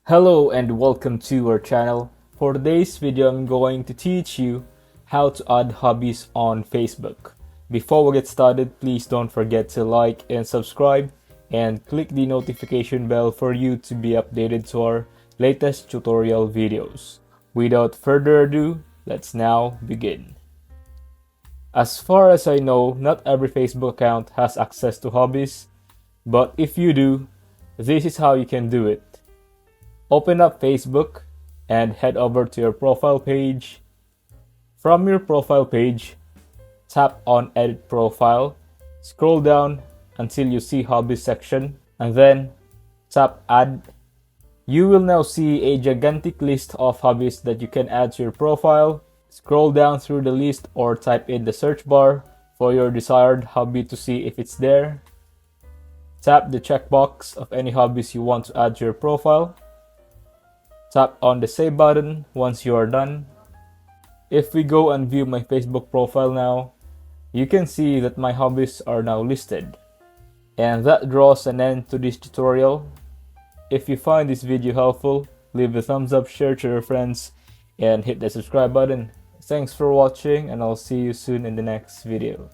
Hello and welcome to our channel. For today's video, I'm going to teach you how to add hobbies on Facebook. Before we get started, please don't forget to like and subscribe and click the notification bell for you to be updated to our latest tutorial videos. Without further ado, let's now begin. As far as I know, not every Facebook account has access to hobbies, but if you do, this is how you can do it. Open up Facebook and head over to your profile page. From your profile page, tap on Edit Profile, scroll down until you see Hobbies section, and then tap Add. You will now see a gigantic list of hobbies that you can add to your profile. Scroll down through the list or type in the search bar for your desired hobby to see if it's there. Tap the checkbox of any hobbies you want to add to your profile. Tap on the save button once you are done. If we go and view my Facebook profile now, you can see that my hobbies are now listed. And that draws an end to this tutorial. If you find this video helpful, leave a thumbs up, share to your friends, and hit the subscribe button. Thanks for watching, and I'll see you soon in the next video.